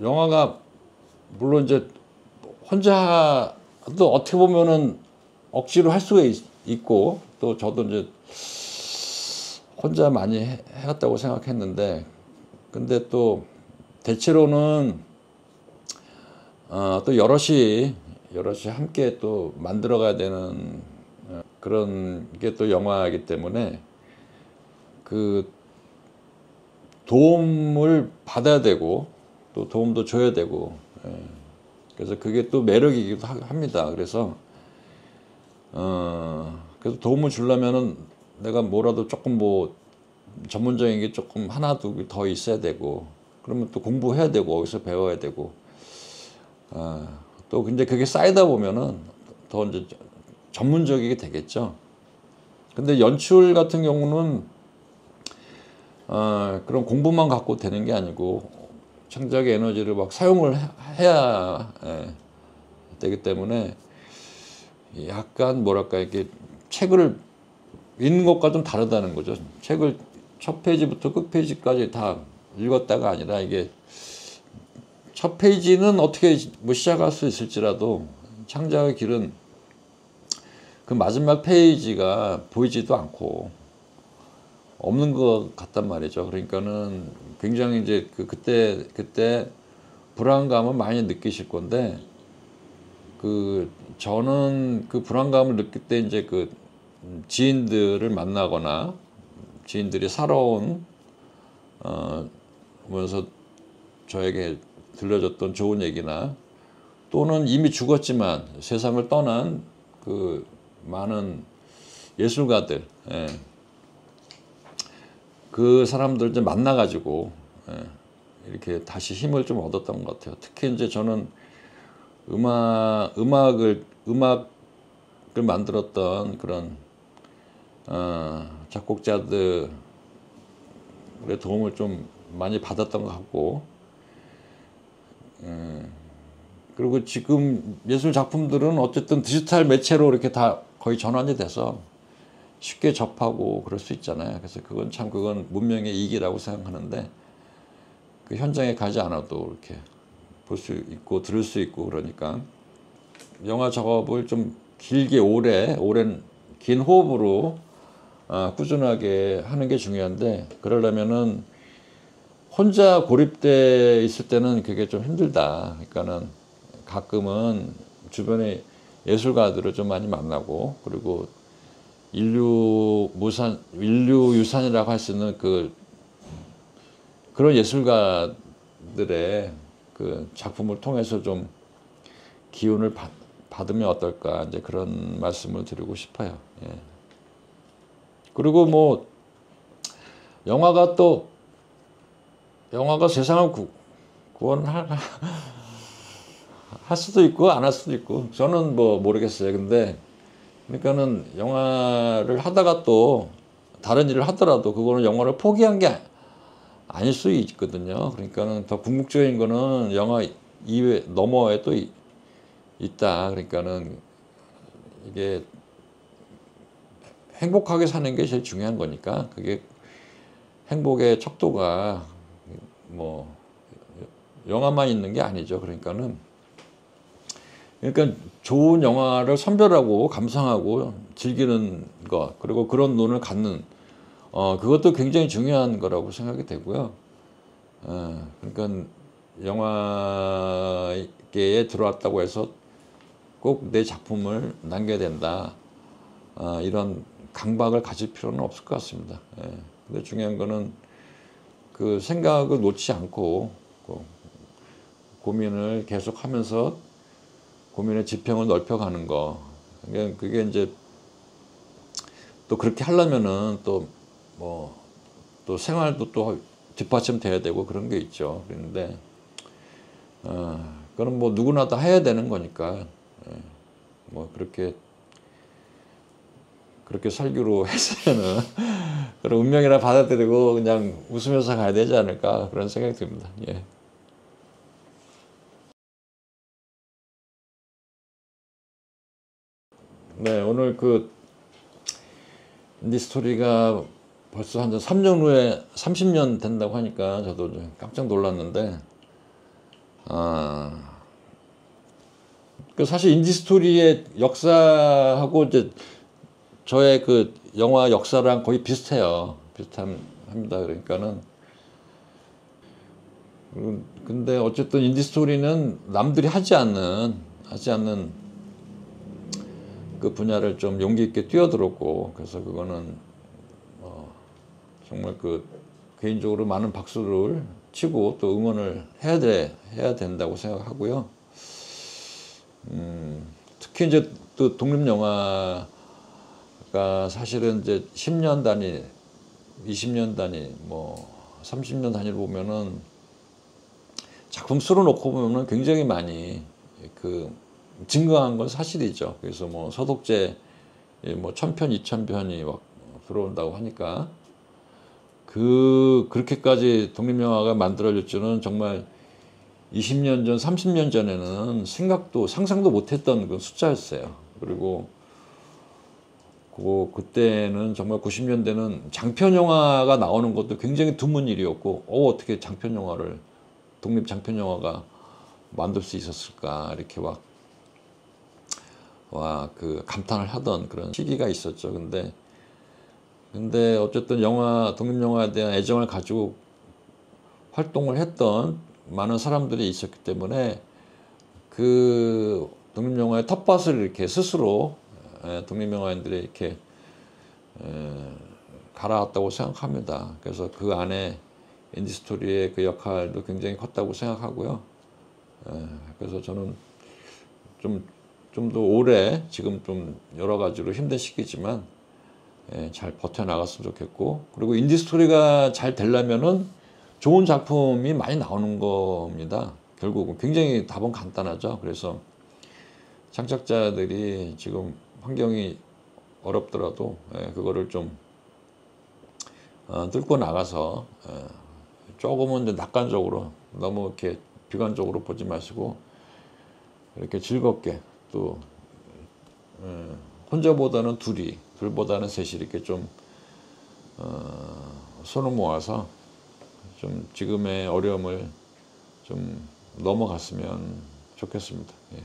영화가 물론 이제 혼자도 어떻게 보면은 억지로 할 수가 있고 또 저도 이제 혼자 많이 해왔다고 생각했는데 근데 또 대체로는 또 여럿이 함께 또 만들어가야 되는 그런 게 또 영화이기 때문에 그 도움을 받아야 되고 또 도움도 줘야 되고 그래서 그게 또 매력이기도 합니다. 그래서 그래서 도움을 주려면은 내가 뭐라도 조금 뭐 전문적인 게 조금 하나 두 더 있어야 되고 그러면 또 공부해야 되고 어디서 배워야 되고 또 근데 그게 쌓이다 보면은 더 이제 전문적이게 되겠죠. 근데 연출 같은 경우는 그런 공부만 갖고 되는 게 아니고 창작의 에너지를 막 사용을 해야 되기 때문에 약간 뭐랄까 이렇게 책을 읽는 것과 좀 다르다는 거죠. 책을 첫 페이지부터 끝 페이지까지 다 읽었다가 아니라 이게 첫 페이지는 어떻게 뭐 시작할 수 있을지라도 창작의 길은 그 마지막 페이지가 보이지도 않고 없는 것 같단 말이죠. 그러니까는 굉장히 이제 그때 불안감을 많이 느끼실 건데 저는 그 불안감을 느낄 때 이제 그 지인들을 만나거나 지인들이 살아온 면서 저에게 들려줬던 좋은 얘기나 또는 이미 죽었지만 세상을 떠난 그 많은 예술가들 그 사람들 좀 만나가지고 이렇게 다시 힘을 좀 얻었던 것 같아요. 특히 이제 저는 음악을 만들었던 그런 작곡자들의 도움을 좀 많이 받았던 것 같고 그리고 지금 예술 작품들은 어쨌든 디지털 매체로 이렇게 다 거의 전환이 돼서 쉽게 접하고 그럴 수 있잖아요. 그래서 그건 문명의 이익이라고 생각하는데 그 현장에 가지 않아도 이렇게 볼 수 있고 들을 수 있고 그러니까 영화 작업을 좀 길게 오랜 긴 호흡으로 꾸준하게 하는 게 중요한데 그러려면은 혼자 고립돼 있을 때는 그게 좀 힘들다. 그러니까는 가끔은 주변에 예술가들을 좀 많이 만나고 그리고 인류 유산이라고 할 수 있는 그런 예술가들의 그 작품을 통해서 좀 기운을 받으면 어떨까 이제 그런 말씀을 드리고 싶어요. 예. 그리고 뭐 영화가 세상을 구원할 수도 있고 안 할 수도 있고 저는 뭐 모르겠어요. 근데 그러니까는 영화를 하다가 또 다른 일을 하더라도 그거는 영화를 포기한 게 아닐 수 있거든요. 그러니까는 더 궁극적인 거는 영화 이외 너머에 또 있다. 그러니까는 이게 행복하게 사는 게 제일 중요한 거니까 그게 행복의 척도가 뭐 영화만 있는 게 아니죠. 그러니까 좋은 영화를 선별하고 감상하고 즐기는 것 그리고 그런 눈을 갖는 그것도 굉장히 중요한 거라고 생각이 되고요. 그러니까 영화계에 들어왔다고 해서 꼭 내 작품을 남겨야 된다. 이런 강박을 가질 필요는 없을 것 같습니다. 근데 중요한 거는 그 생각을 놓지 않고 고민을 계속하면서 고민의 지평을 넓혀가는 거. 그게 이제 또 그렇게 하려면은 또 생활도 또 뒷받침돼야 되고 그런 게 있죠. 그런데 그건 뭐 누구나 다 해야 되는 거니까 뭐 그렇게 살기로 했으면은 그런 운명이라 받아들이고 그냥 웃으면서 가야 되지 않을까 그런 생각이 듭니다. 예. 네, 오늘 그 인디스토리가 벌써 한 3년 후에 30년 된다고 하니까 저도 좀 깜짝 놀랐는데 그 사실 인디스토리의 역사하고 이제 저의 그 영화 역사랑 거의 비슷해요. 비슷합니다. 그러니까는 근데 어쨌든 인디스토리는 남들이 하지 않는 그 분야를 좀 용기 있게 뛰어들었고, 그래서 그거는 정말 그 개인적으로 많은 박수를 치고 또 응원을 해야 된다고 생각하고요. 특히 이제 또 독립영화가 사실은 이제 10년 단위, 20년 단위, 뭐 30년 단위로 보면은 작품 수로 놓고 보면은 굉장히 많이 그 증가한 건 사실이죠. 그래서 뭐 서독제 뭐 1000편, 2000편이 막 들어온다고 하니까 그렇게까지 독립영화가 만들어질 줄은 정말 20년 전, 30년 전에는 상상도 못했던 그 숫자였어요. 그리고 그때는 정말 90년대는 장편 영화가 나오는 것도 굉장히 드문 일이었고, 어떻게 독립 장편 영화가 만들 수 있었을까, 이렇게 그 감탄을 하던 그런 시기가 있었죠. 근데 어쨌든 독립 영화에 대한 애정을 가지고 활동을 했던 많은 사람들이 있었기 때문에 그 독립 영화의 텃밭을 이렇게 스스로 독립 영화인들이 이렇게 갈아왔다고 생각합니다. 그래서 그 안에 인디스토리의 그 역할도 굉장히 컸다고 생각하고요. 그래서 저는 좀 더 오래, 지금 좀 여러 가지로 힘든 시기지만 잘 버텨나갔으면 좋겠고, 그리고 인디스토리가 잘 되려면은 좋은 작품이 많이 나오는 겁니다. 결국은 굉장히 답은 간단하죠. 그래서 창작자들이 지금 환경이 어렵더라도 그거를 좀 뚫고 나가서 조금은 이제 낙관적으로, 너무 이렇게 비관적으로 보지 마시고 이렇게 즐겁게, 또 혼자보다는 둘보다는 셋이 이렇게 좀 손을 모아서 좀 지금의 어려움을 좀 넘어갔으면 좋겠습니다. 예.